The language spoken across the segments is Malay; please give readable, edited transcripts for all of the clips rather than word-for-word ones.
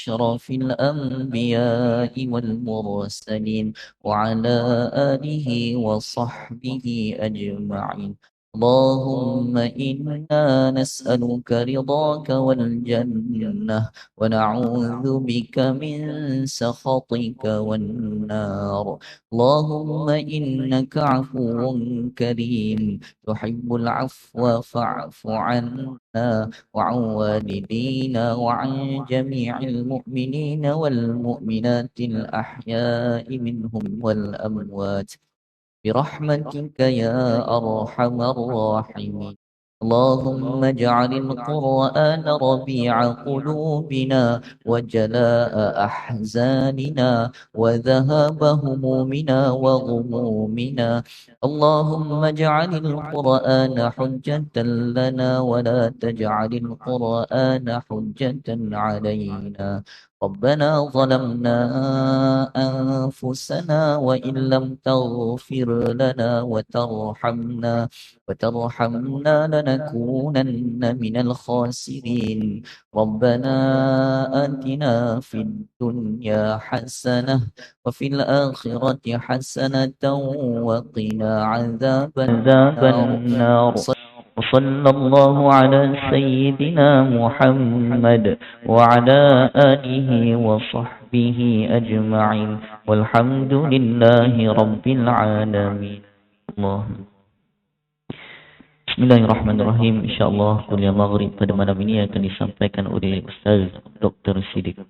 أشرف الأنبياء والمرسلين وعلى آله وصحبه أجمعين. اللهم إنا نسألك رضاك والجنة ونعوذ بك من سخطك والنار. اللهم إنك عفو كريم تحب العفو فاعف عنا وعن والدينا وعن جميع المؤمنين والمؤمنات الأحياء منهم والأموات برحمتك يا أرحم الراحمين. اللهم اجعل القرآن ربيع قلوبنا وجلاء أحزاننا وذهاب همومنا وغمومنا. اللهم اجعل القرآن حجة لنا ولا تجعل القرآن حجة علينا. ربنا ظلمنا أنفسنا وإن لم تغفر لنا وترحمنا لنكونن من الخاسرين. ربنا آتنا في الدنيا حسنة وفي الآخرة حسنة وقنا عذاب النار. وصلى الله على سيدنا محمد وعلى آله وصحبه أجمعين والحمد لله رب العالمين. الله. Bismillahirrahmanirrahim. Insyaallah kuliah maghrib pada malam ini akan disampaikan oleh Ustaz Dr. Siddiq.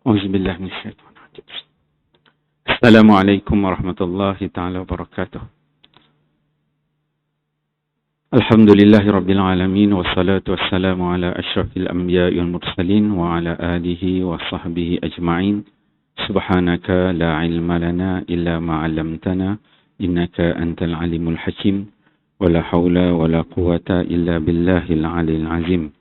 Auzubillah minasyaitonir rajim. Assalamualaikum warahmatullahi taala wabarakatuh. Alhamdulillahi rabbil alamin wassalatu wassalamu ala asyrafil anbiya'i wal mursalin wa ala alihi wa sahbihi ajma'in. Subhanaka la ilma lana illa ma 'allamtana innaka antal alimul hakim. Wala haula wala quwata illa billahil aliyil azim.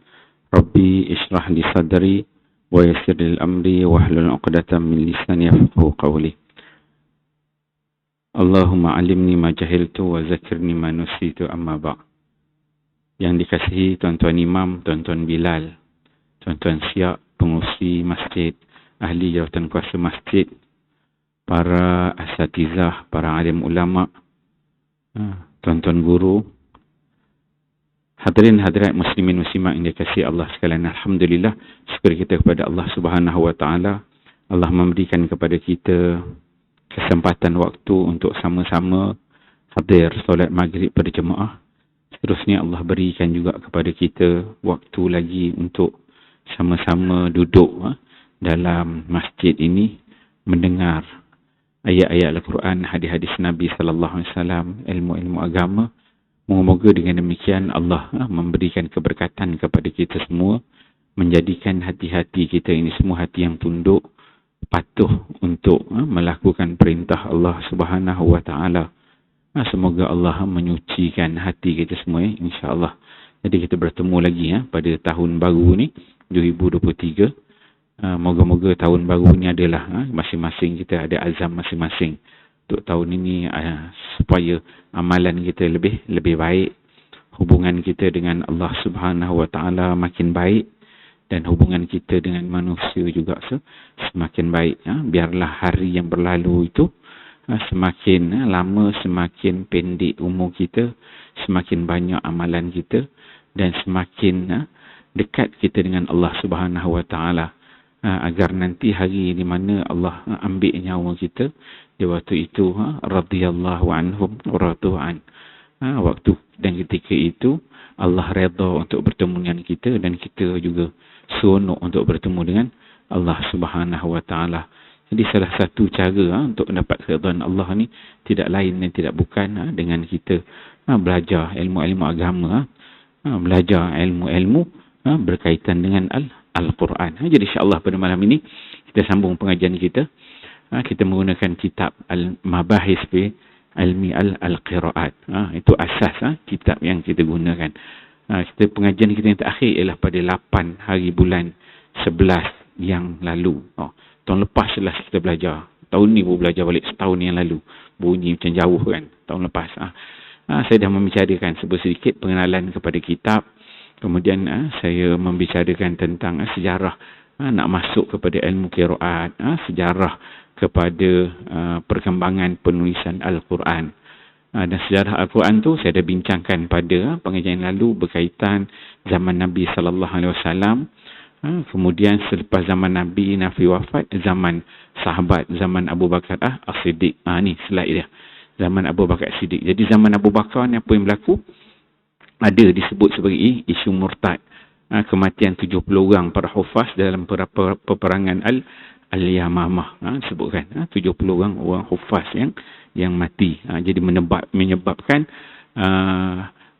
Rabbi ishrah li sadri wa yassir li amri wahlul 'uqdatam min lisani yafqahu qawli. Allahumma 'allimni ma jahiltu wa zakkirni ma nusitu amma ba'. Yang dikasihi tuan-tuan imam, tuan-tuan Bilal, tuan-tuan Siak, pengurusi masjid, ahli jawatan kuasa masjid, para asatizah, para alim ulama, tuan-tuan guru, hadirin hadirat muslimin muslimat yang dikasihi Allah sekalian. Alhamdulillah, syukur kita kepada Allah Subhanahu wa taala. Allah memberikan kepada kita kesempatan waktu untuk sama-sama hadir solat maghrib berjemaah. Seterusnya Allah berikan juga kepada kita waktu lagi untuk sama-sama duduk dalam masjid ini mendengar ayat-ayat Al-Quran, hadis-hadis Nabi sallallahu alaihi wasallam, ilmu-ilmu agama. Moga-moga dengan demikian Allah memberikan keberkatan kepada kita semua, menjadikan hati-hati kita ini semua hati yang tunduk, patuh untuk melakukan perintah Allah Subhanahu wa taala. Semoga Allah menyucikan hati kita semua, insya-Allah. Jadi kita bertemu lagi pada tahun baru ni 2023. Moga-moga tahun baru ni adalah masing-masing kita ada azam masing-masing untuk tahun ini supaya amalan kita lebih baik, hubungan kita dengan Allah Subhanahu wa taala makin baik, dan hubungan kita dengan manusia juga semakin baik. Biarlah hari yang berlalu itu semakin lama semakin pendek umur kita, semakin banyak amalan kita, dan semakin dekat kita dengan Allah Subhanahu wa taala, agar nanti hari di mana Allah ambil nyawa kita, di waktu itu radhiyallahu anhum wa radu'an. Waktu dan ketika itu Allah redha untuk bertemu dengan kita, dan kita juga seronok untuk bertemu dengan Allah Subhanahu wa taala. Jadi salah satu cara untuk mendapat keridhaan Allah ni tidak lain dan tidak bukan dengan kita belajar ilmu-ilmu agama, belajar ilmu-ilmu berkaitan dengan Al-Quran. Jadi insya-Allah pada malam ini kita sambung pengajian kita. Kita menggunakan kitab Al-Mabahis fi Ilmi Al-Qiraat. Itu asas kitab yang kita gunakan. Pengajian kita yang terakhir ialah pada 8 hari bulan 11 yang lalu. Tahun lepas lah kita belajar. Tahun ni baru belajar balik setahun yang lalu. Bunyi macam jauh kan. Tahun lepas. Saya dah membicarakan sedikit pengenalan kepada kitab. Kemudian saya membicarakan tentang sejarah nak masuk kepada ilmu qiraat, sejarah kepada perkembangan penulisan Al-Quran. Dan sejarah Al-Quran tu saya dah bincangkan pada pengajian lalu berkaitan zaman Nabi sallallahu alaihi wasallam. Kemudian selepas zaman Nabi wafat, zaman sahabat, zaman Abu Bakar As-Siddiq. Ni slide dia. Zaman Abu Bakar As-Siddiq. Jadi zaman Abu Bakar ni apa yang berlaku? Ada disebut sebagai isu murtad. Kematian 70 orang para hufaz dalam peperangan Al-Yamamah. Sebutkan 70 orang hufaz yang mati. Jadi menyebabkan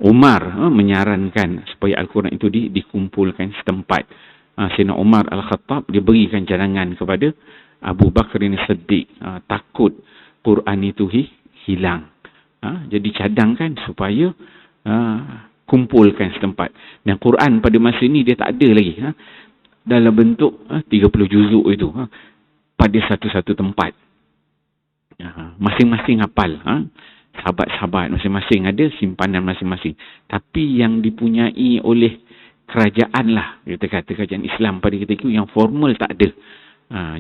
Umar menyarankan supaya Al-Quran itu dikumpulkan setempat. Sayyidina Umar Al-Khattab dia berikan cadangan kepada Abu Bakar As-Siddiq, takut Quran itu hilang. Jadi cadangkan supaya kumpulkan setempat. Dan Quran pada masa ini dia tak ada lagi dalam bentuk 30 juzuk itu pada satu-satu tempat. Masing-masing hafal. Sahabat-sahabat masing-masing ada simpanan masing-masing. Tapi yang dipunyai oleh kerajaan lah, kita kata kerajaan Islam pada ketika itu yang formal tak ada.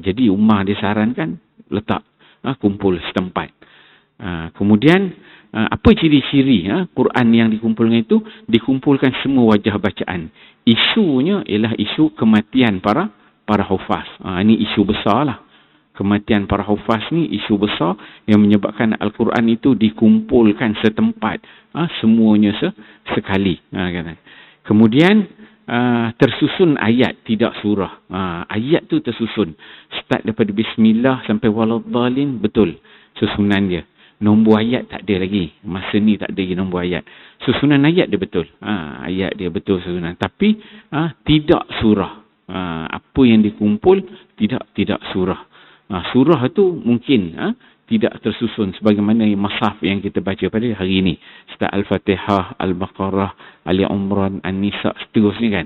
Jadi Umar disarankan letak kumpul setempat. Kemudian apa ciri-ciri Quran yang dikumpulkan itu? Dikumpulkan semua wajah bacaan. Isunya ialah isu kematian para hufaz. Ini isu besar lah. Kematian para hufaz ni isu besar yang menyebabkan Al-Quran itu dikumpulkan setempat. Semuanya sekali. Kemudian tersusun ayat, tidak surah. Ayat tu tersusun. Start daripada Bismillah sampai Waladhdallin, betul susunan dia. Nombor ayat tak ada lagi. Masa ni tak ada lagi nombor ayat. Susunan ayat dia betul. Ayat dia betul susunan. Tapi tidak surah. Apa yang dikumpul tidak surah. Surah tu mungkin tidak tersusun sebagaimana mushaf yang kita baca pada hari ini. Start Al-Fatihah, Al-Baqarah, Ali Imran, An-Nisa, seterusnya kan.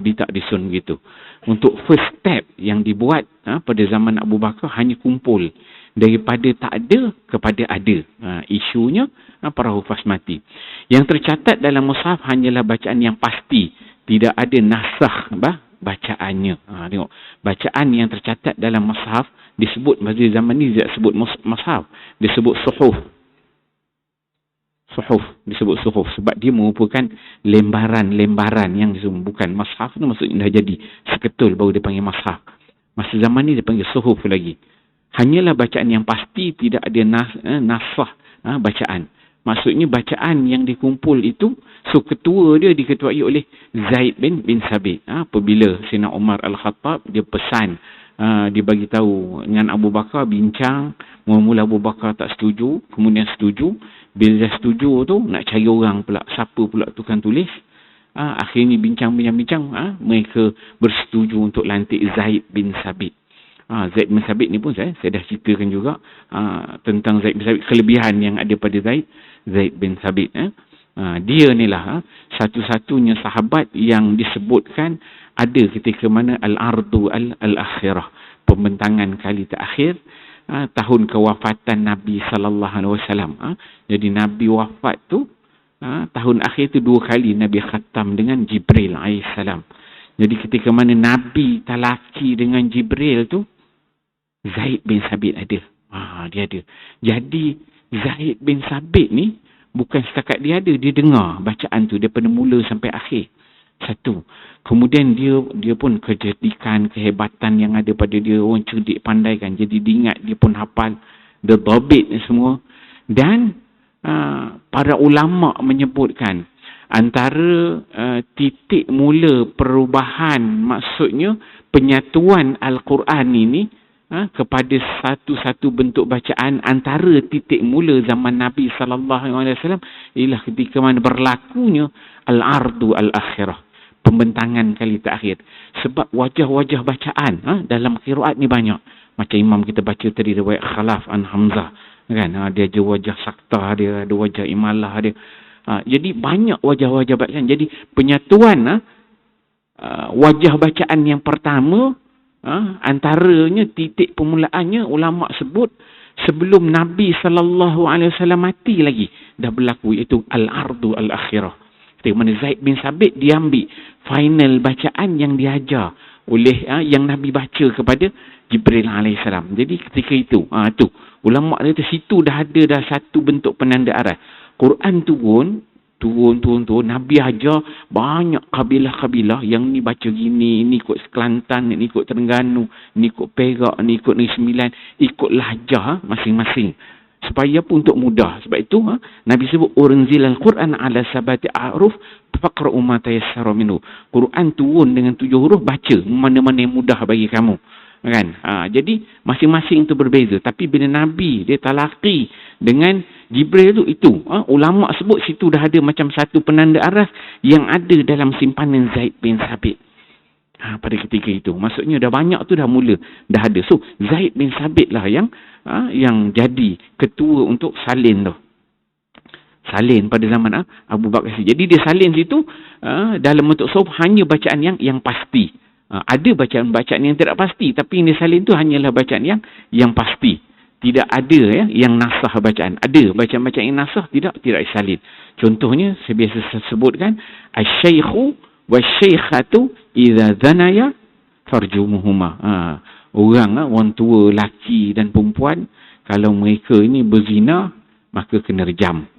Dia tak disusun begitu. Untuk first step yang dibuat pada zaman Abu Bakar hanya kumpul daripada tak ada kepada ada. Isunya para hufaz mati. Yang tercatat dalam mushaf hanyalah bacaan yang pasti. Tidak ada nasakh bacaannya. Tengok. Bacaan yang tercatat dalam mushaf disebut pada zaman ni tidak sebut mushaf. Disebut suhuf. Suhuf. Disebut suhuf. Sebab dia merupakan lembaran-lembaran yang bukan mushaf tu maksudnya dah jadi seketul baru dia panggil mushaf. Masa zaman ni dia panggil suhuf lagi. Hanyalah bacaan yang pasti, tidak ada nasakh bacaan. Maksudnya bacaan yang dikumpul itu, so ketua dia diketuai oleh Zaid bin Sabit. Apabila Sayyidina Umar Al-Khattab, dia pesan, dia bagi tahu dengan Abu Bakar, bincang. Mula-mula Abu Bakar tak setuju, kemudian setuju. Bila dah setuju tu, nak cari orang pula. Siapa pula tukang tulis? Akhirnya bincang-bincang, mereka bersetuju untuk lantik Zaid bin Sabit. Zaid bin Sabit ni pun saya dah ceritakan juga tentang Zaid bin Sabit, kelebihan yang ada pada Zaid bin Sabit. Dia ni lah satu-satunya sahabat yang disebutkan ada ketika mana al-ardu al-akhirah, pembentangan kali terakhir, tahun kewafatan Nabi sallallahu alaihi wasallam. Jadi Nabi wafat tu tahun akhir tu 2 kali Nabi khatam dengan Jibril alaihissalam. Jadi ketika mana Nabi talaki dengan Jibril tu, Zaid bin Sabit ada. Dia ada. Jadi Zaid bin Sabit ni bukan setakat dia ada, dia dengar bacaan tu daripada mula sampai akhir. Satu. Kemudian dia pun kecerdikan, kehebatan yang ada pada dia, orang cerdik pandai kan. Jadi diingat, dia pun hafal the dhabit ni semua. Dan para ulama menyebutkan antara titik mula perubahan, maksudnya penyatuan Al-Quran ini kepada satu-satu bentuk bacaan, antara titik mula zaman Nabi SAW ialah ketika mana berlakunya al-ardu al-akhirah, pembentangan kali terakhir. Sebab wajah-wajah bacaan dalam qiraat ni banyak. Macam imam kita baca tadi riwayat Khalaf an Hamzah kan, dia ada wajah sakta dia, ada wajah imalah dia. Jadi banyak wajah-wajah bacaan. Jadi penyatuan wajah bacaan yang pertama, antaranya titik permulaannya ulama sebut sebelum Nabi SAW mati lagi dah berlaku, iaitu al-ardu al-akhirah. Ketika mana Zaid bin Sabit dia ambil final bacaan yang diajar oleh yang Nabi baca kepada Jibril alaihissalam. Jadi ketika itu tu ulama kata situ dah ada dah satu bentuk penanda arah. Quran turun, Nabi ajar banyak kabilah-kabilah yang ni baca gini, ni ikut Kelantan, ni ikut Terengganu, ni ikut Perak, ni ikut Negeri Sembilan, ikut lahjah masing-masing. Supaya pun untuk mudah. Sebab itu Nabi sebut unzil al-Quran ala sabati a'ruf faqra'u ma tayassara minhu. Quran turun dengan 7 huruf, baca mana-mana yang mudah bagi kamu. Kan? Jadi masing-masing itu berbeza. Tapi bila Nabi dia talaqi dengan Jibril itu ulama sebut situ dah ada macam satu penanda arah yang ada dalam simpanan Zaid bin Sabit pada ketika itu. Maksudnya dah banyak tu dah mula dah ada. So Zaid bin Sabit lah yang jadi ketua untuk salin tu. Salin pada zaman Abu Bakar. Jadi dia salin situ dalam bentuk sahuf hanya bacaan yang pasti. Ada bacaan-bacaan yang tidak pasti, tapi yang disalin tu hanyalah bacaan yang pasti. Tidak ada yang nasah bacaan. Ada bacaan-bacaan yang nasah, tidak disalin. Contohnya saya biasa sebutkan asy-syaikhu wasy-syaikhatu idza zanaya farjumuhuma. Orang tua laki dan perempuan kalau mereka ini berzina maka kena rejam.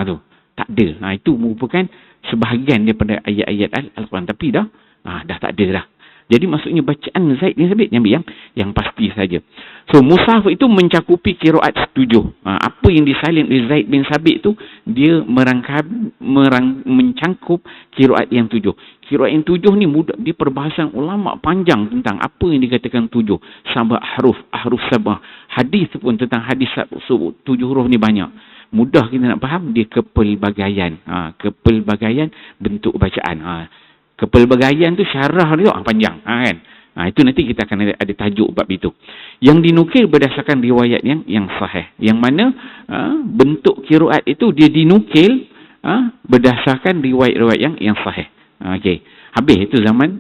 Tu tak ada. Itu merupakan sebahagian daripada ayat-ayat Al-Quran, tapi dah tak ada dah. Jadi maksudnya bacaan Zaid bin Sabit yang pasti saja. So mushaf itu mencakupi qiraat 7. Apa yang disalin oleh Zaid bin Sabit tu dia mencangkup qiraat yang 7. Qiraat yang 7 ni mudah, di perbahasan ulama panjang tentang apa yang dikatakan 7. Sabah huruf sabah. Hadis pun tentang hadis 7 huruf ni banyak. Mudah kita nak faham, dia kepelbagaian. Kepelbagaian bentuk bacaan. Kepelbagaian tu syarah dia panjang, kan? Itu nanti kita akan ada tajuk bab itu. Yang dinukil berdasarkan riwayat yang sahih. Yang mana bentuk qiraat itu dia dinukil berdasarkan riwayat-riwayat yang sahih. Okey. Habis itu zaman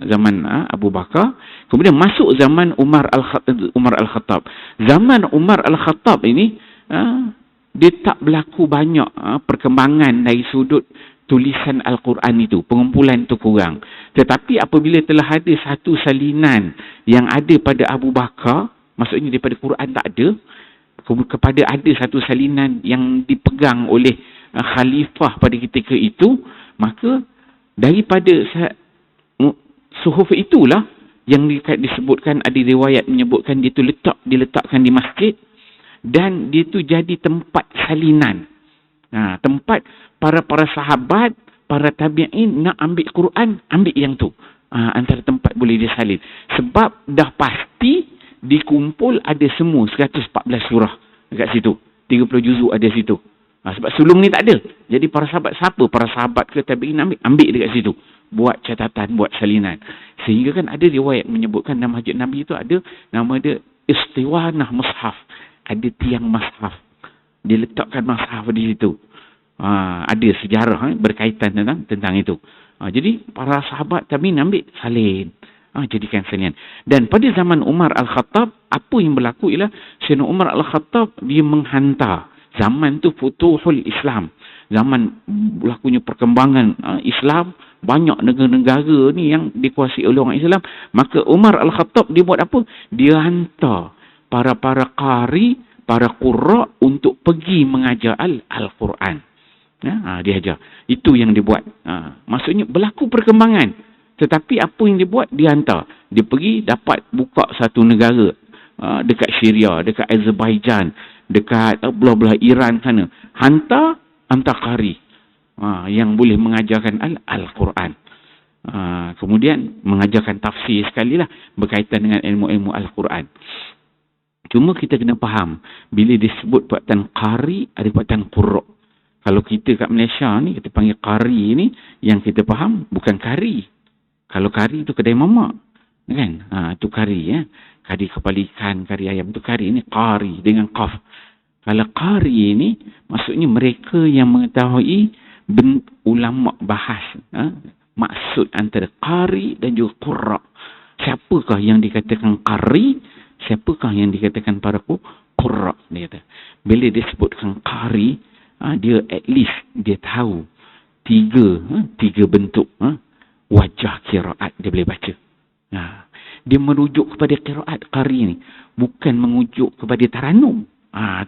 Abu Bakar. Kemudian masuk zaman Umar Al-Khattab. Zaman Umar Al-Khattab ini dia tak berlaku banyak perkembangan dari sudut tulisan Al-Quran itu, pengumpulan itu kurang. Tetapi apabila telah ada satu salinan yang ada pada Abu Bakar, maksudnya daripada Quran tak ada, kepada ada satu salinan yang dipegang oleh khalifah pada ketika itu, maka daripada suhuf itulah yang disebutkan, ada riwayat menyebutkan dia itu diletakkan di masjid, dan dia itu jadi tempat salinan. Tempat para sahabat, para tabi'in nak ambil Quran, ambil yang tu. Antara tempat boleh disalin. Sebab dah pasti dikumpul ada semua 114 surah dekat situ. 30 juzuk ada situ. Sebab sulung ni tak ada. Jadi para sahabat, siapa para sahabat ke tabi'in ambil dekat situ. Buat catatan, buat salinan. Sehingga kan ada riwayat menyebutkan dalam Masjid Nabi itu ada nama dia Istiwanah Mushaf. Ada tiang mushaf. Dia letakkan mushaf di situ. Ada sejarah berkaitan tentang itu. Jadi para sahabat tabi'in ambil salin. Jadikan salinan. Dan pada zaman Umar Al-Khattab, apa yang berlaku ialah Sayyidina Umar Al-Khattab dia menghantar. Zaman tu Futuhul Islam. Zaman berlakunya perkembangan Islam, banyak negara-negara ni yang dikuasai oleh orang Islam. Maka Umar Al-Khattab dia buat apa? Dia hantar para qari, para qurra untuk pergi mengajar Al-Quran. Dia ajar. Itu yang dibuat. Maksudnya berlaku perkembangan. Tetapi apa yang dibuat, dia hantar. Dia pergi dapat buka satu negara. Dekat Syria, dekat Azerbaijan, dekat belah-belah Iran sana. Hantar qari. Yang boleh mengajarkan Al-Quran. Kemudian mengajarkan tafsir sekali lah berkaitan dengan ilmu-ilmu Al-Quran. Cuma kita kena faham, bila disebut perkataan qari, ada perkataan qurra. Kalau kita kat Malaysia ni, kita panggil qari ni, yang kita faham bukan kari. Kalau kari tu kedai mamak, kan? Itu kari, ya. Kari kepala ikan, kari ayam, itu kari. Ini qari dengan qaf. Kalau qari ni, maksudnya mereka yang mengetahui ulama bahas. Maksud antara qari dan juga qurra. Siapakah yang dikatakan qari? Siapakah yang dikatakan para qurra? Dia kata. Bila disebutkan qari, dia at least dia tahu tiga bentuk wajah qiraat dia boleh baca. Dia merujuk kepada qiraat qari ni, bukan mengujuk kepada taranum.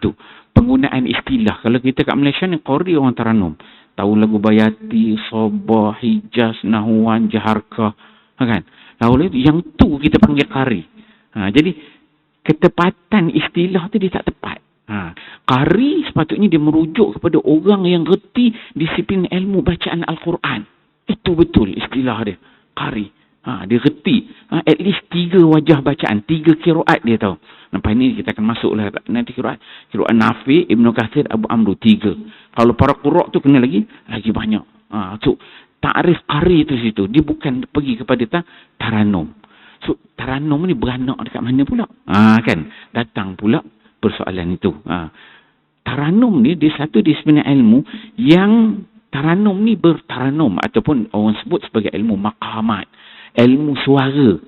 Tu penggunaan istilah. Kalau kita kat Malaysia ni qari orang taranum, tahu lagu Bayati, Sabah, Hijaz, Nahwan, Jaharkah, kan? Lalu yang tu kita panggil qari. Jadi ketepatan istilah tu dia tak tepat. Qari sepatutnya dia merujuk kepada orang yang reti disiplin ilmu bacaan Al-Quran. Itu betul istilah dia. Qari. Dia reti. At least 3 wajah bacaan. 3 qiraat dia tahu. Lepas ni kita akan masuk lah nanti qiraat. Qiraat Nafi, Ibnu Katsir, Abu Amru. 3. Kalau para qurra tu kena lagi banyak. So, ta'rif qari tu situ. Dia bukan pergi kepada taranum. So, taranum ni beranak dekat mana pula? Kan? Datang pula persoalan itu. Taranum ni dia satu disiplin ilmu yang taranum ni bertaranum ataupun orang sebut sebagai ilmu maqamat, ilmu suara,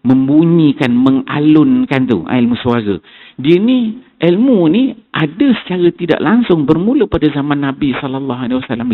membunyikan, mengalunkan tu, ilmu suara. Dia ni ilmu ni ada secara tidak langsung bermula pada zaman Nabi SAW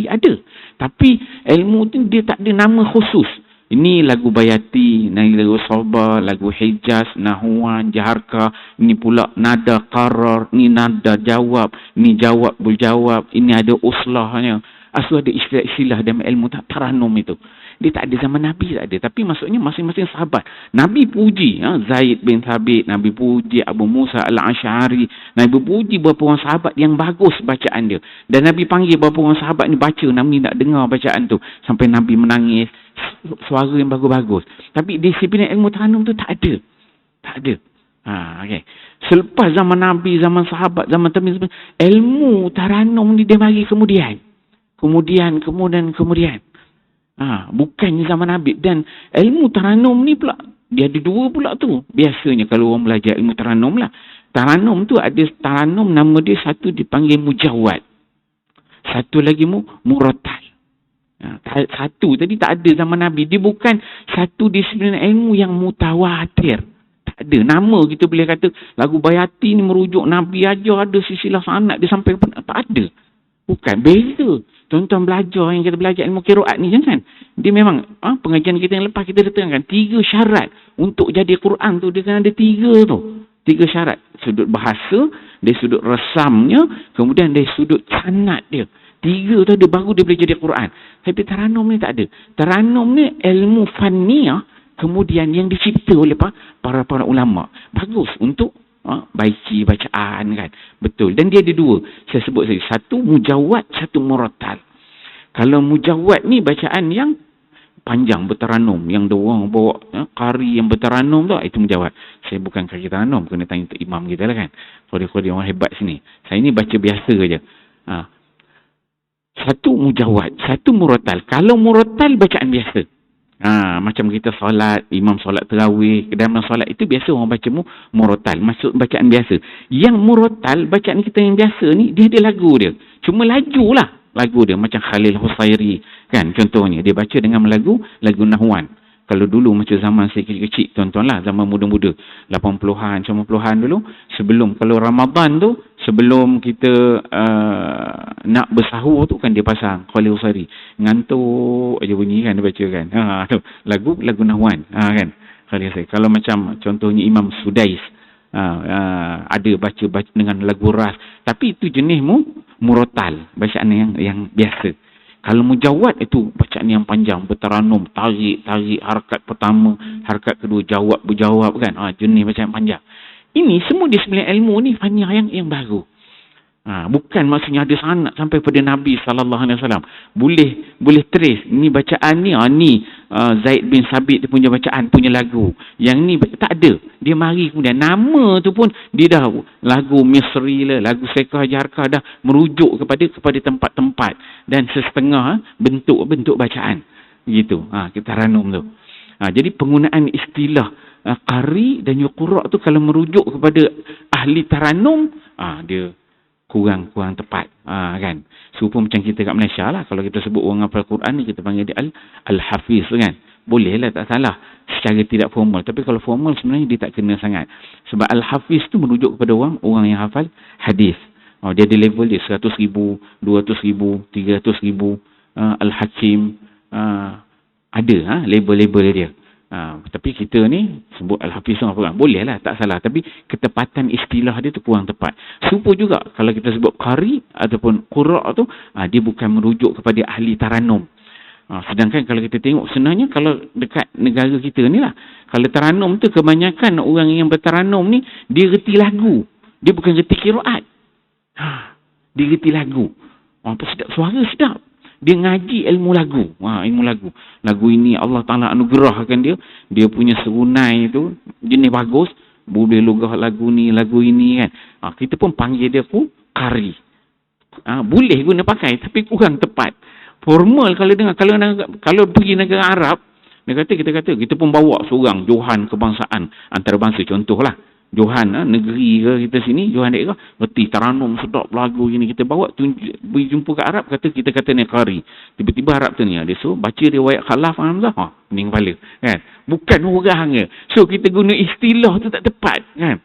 ada. Tapi ilmu tu dia tak ada nama khusus. Ini lagu Bayati, ini lagu Sabah, lagu Hijaz, Nahwan, Jaharkah, ini pula nada qarar, ini nada jawab, ini jawab berjawab, ini ada uslahnya, Asal ada istilah-istilah dalam ilmu taranum itu. Dia tak ada zaman Nabi, tak ada. Tapi maksudnya masing-masing sahabat. Nabi puji Zaid bin Thabit, Nabi puji Abu Musa al-Ash'ari, Nabi puji beberapa orang sahabat yang bagus bacaan dia. Dan Nabi panggil beberapa orang sahabat ni baca, Nabi nak dengar bacaan tu. Sampai Nabi menangis, suara yang bagus-bagus. Tapi disiplin ilmu taranum tu tak ada. Tak ada. Okay. Selepas zaman Nabi, zaman sahabat, zaman tabi'in, ilmu taranum ni dia bagi kemudian. Kemudian. Bukannya zaman Nabi. Dan ilmu taranum ni pula, dia ada dua pula tu. Biasanya kalau orang belajar ilmu taranum lah. Taranum tu ada taranum, nama dia satu dipanggil mujawad. Satu lagi murattal. Satu tadi tak ada zaman Nabi. Dia bukan satu disiplin ilmu yang mutawatir. Tak ada. Nama kita boleh kata lagu Bayati ni merujuk Nabi aja, ada silsilah sanad dia sampai tak ada. Bukan. Beza. Tuan-tuan belajar yang kita belajar ilmu qiraat ni jangan. Dia memang pengajian kita yang lepas kita datangkan 3 syarat untuk jadi Quran tu. Dia kena ada 3 tu. 3 syarat. Sudut bahasa, dari sudut resamnya, kemudian dari sudut sanad dia. 3 tu ada baru dia boleh jadi Quran. Tapi taranum ni tak ada. Taranum ni ilmu fanniah kemudian yang dicipta oleh para ulama. Bagus untuk baiki bacaan kan. Betul. Dan dia ada 2. Saya sebut saja. Satu mujawad, satu murattal. Kalau mujawad ni bacaan yang panjang bertaranum, yang dia orang bawa qari yang bertaranum tu, itu mujawad. Saya bukan qari taranum, kena tanya untuk imam kita lah kan. Qari-qari orang hebat sini. Saya ni baca biasa je. Satu mujawad, satu murattal. Kalau murattal bacaan biasa. Macam kita solat, imam solat tarawih, dalam solat itu biasa orang baca murattal, maksud bacaan biasa. Yang murattal, bacaan kita yang biasa ni, dia ada lagu dia. Cuma laju lah lagu dia, macam Khalil Husairi kan, contohnya dia baca dengan lagu Nahwan. Kalau dulu macam zaman saya kecil-kecil, tuan-tuan lah, zaman muda-muda 80-an, 90-an dulu, sebelum, kalau Ramadan tu, sebelum kita nak bersahur tu kan dia pasang Khalil Husairi. Ngantuk aja bunyi kan dia baca kan. Tu lagu Nahwan kan. Khalil Husairi. Kalau macam contohnya Imam Sudais ada baca dengan lagu ras. Tapi itu jenis murattal, bacaan yang biasa. Kalau mujawad itu bacaan yang panjang, bertaranum, tarik, harakat pertama, harakat kedua, berjawab kan. Jenis bacaan panjang. Ini semua disiplin ilmu ni faniah yang baru. Bukan maksudnya ada sanad sampai pada Nabi SAW. Boleh trace. Ni bacaan ni, Zaid bin Thabit dia punya bacaan, punya lagu. Yang ni tak ada. Dia mari kemudian. Nama tu pun dia dah lagu Misri lah, lagu Sekah Jarkah dah merujuk kepada tempat-tempat. Dan setengah bentuk bacaan. Gitu. Kita ranum tu. Jadi penggunaan istilah qari dan yuqra' tu kalau merujuk kepada ahli taranum, dia kurang tepat kan. Serupa macam kita kat Malaysia lah, kalau kita sebut orang hafal Quran ni kita panggil dia Al-Hafiz kan. Boleh lah, tak salah secara tidak formal. Tapi kalau formal sebenarnya dia tak kena sangat. Sebab Al-Hafiz tu merujuk kepada orang yang hafal hadis. Dia ada level dia 100,000, 200,000, 300,000. Al-Hakim ada label-label dia. Tapi kita ni sebut Al-Hafiz boleh lah, tak salah. Tapi ketepatan istilah dia tu kurang tepat. Serupa juga kalau kita sebut qari ataupun qura' tu, dia bukan merujuk kepada ahli taranum. Sedangkan kalau kita tengok sebenarnya kalau dekat negara kita ni lah, kalau taranum tu kebanyakan orang yang bertaranum ni dia reti lagu. Dia bukan reti qiraat. Dia reti lagu. Apa sedap, suara sedap. Dia ngaji ilmu lagu. Ilmu lagu. Lagu ini Allah Ta'ala anugerahkan dia. Dia punya serunai tu jenis bagus. Boleh lugah lagu ini kan. Kita pun panggil dia pun qari. Boleh guna pakai tapi kurang tepat. Formal kalau dengar. Kalau pergi negara Arab, kita kata kita pun bawa seorang Johan kebangsaan antarabangsa, contohlah. Johan negeri ke kita sini, Johan daerah, reti taranum sedap lagu ini, kita bawa pergi jumpa kat Arab, kita kata ni qari. Tiba-tiba Arab tu ni dia suruh baca riwayat Khalaf Hamzah, pening kepala kan. Bukan orangnya. So kita guna istilah tu tak tepat kan.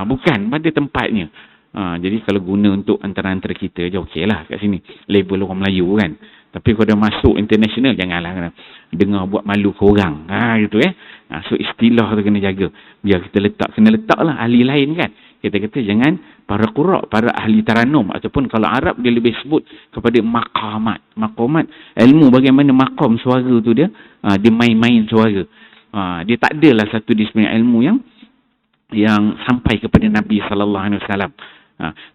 Bukan pada tempatnya. Jadi kalau guna untuk antara-antara kita je okeylah kat sini. Label orang Melayu kan. Tapi kalau dah masuk international, janganlah dengar buat malu ke orang. Gitu So istilah tu kena jaga. Biar kita kena letaklah ahli lain kan. Kita kata jangan para qura', para ahli taranum, ataupun kalau Arab dia lebih sebut kepada maqamat. Maqamat, ilmu bagaimana maqam suara tu dia main-main suara. Dia tak adalah satu disiplin ilmu yang sampai kepada Nabi sallallahu alaihi wasallam.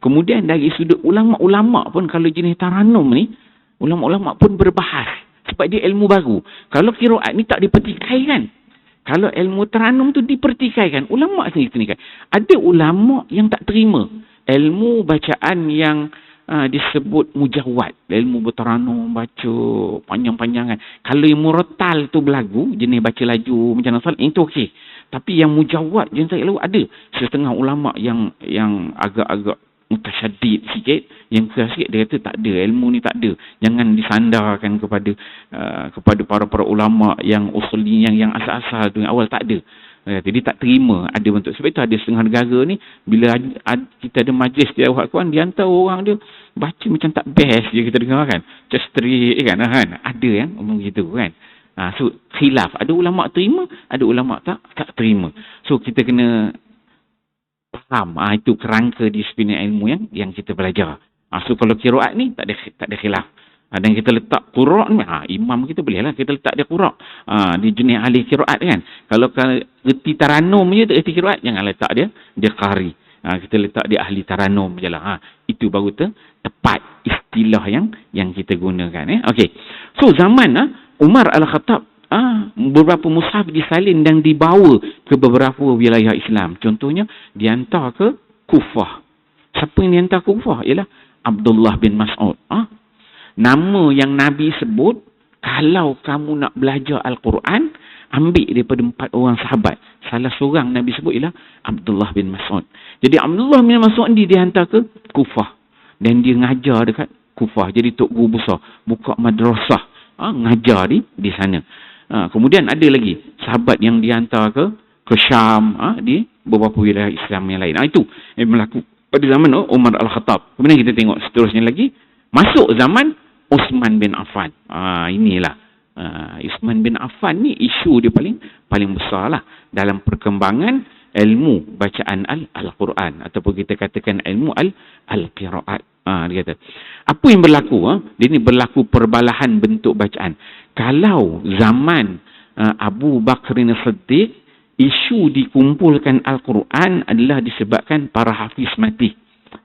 Kemudian dari sudut ulama-ulama pun kalau jenis taranum ni, ulama-ulama pun berbahas sebab dia ilmu baru. Kalau qiraat ni tak dipertikaikan. Kalau ilmu taranum tu dipertikaikan, ulama sendiri pertikaikan. Ada ulama yang tak terima ilmu bacaan yang disebut mujawad, ilmu bertaranum, baca panjang-panjangan. Kalau yang murattal tu berlagu, jenis baca laju macam asal, itu okey. Tapi yang mujawad jenis lalu ada setengah ulama yang agak-agak mutasyaddid sikit, yang keras sikit, dia kata tak ada, ilmu ni tak ada. Jangan disandarkan kepada para ulama yang usuli, yang asal-asal tu, yang awal tak ada. Jadi tak terima ada bentuk. Sebab itu ada setengah negara ni, bila kita ada majlis di awal Quran, dia hantar orang dia baca macam tak best je kita dengar kan. Macam straight kan. Ada yang omong gitu kan. So khilaf. Ada ulama terima, ada ulama tak terima. So kita kena faham itu kerangka disiplin ilmu yang kita belajar. So kalau qiraat ni tak ada khilaf. Dan kita letak qura' ni, imam kita boleh lah kita letak dia qura'. Dia jenis ahli qiraat kan. Kalau reti taranum je, reti qiraat, jangan letak dia qari. Kita letak dia ahli taranum je lah. Itu baru tepat istilah yang kita gunakan. Okey. So zaman Umar Al-Khattab, beberapa mushaf disalin dan dibawa ke beberapa wilayah Islam. Contohnya dihantar ke Kufah. Siapa yang dihantar ke Kufah? Ialah Abdullah bin Mas'ud. Nama yang Nabi sebut, kalau kamu nak belajar Al-Quran, ambil daripada 4 orang sahabat. Salah seorang Nabi sebut ialah Abdullah bin Mas'ud. Jadi Abdullah bin Mas'ud ni dihantar ke Kufah. Dan dia ngajar dekat Kufah. Jadi tok guru besar. Buka madrasah. Ngajar di sana. Kemudian ada lagi sahabat yang dihantar ke Syam, di beberapa wilayah Islam yang lain. Itu yang berlaku pada zaman Umar Al-Khattab. Kemudian kita tengok seterusnya lagi. Masuk zaman Uthman bin Affan. Inilah. Uthman bin Affan ni isu dia paling besar lah dalam perkembangan ilmu bacaan Al-Quran. Ataupun kita katakan ilmu Al-Qiraat. Dia kata. Apa yang berlaku? Dia ni berlaku perbalahan bentuk bacaan. Kalau zaman Abu Bakr As-Siddiq, isu dikumpulkan Al-Quran adalah disebabkan para hafiz mati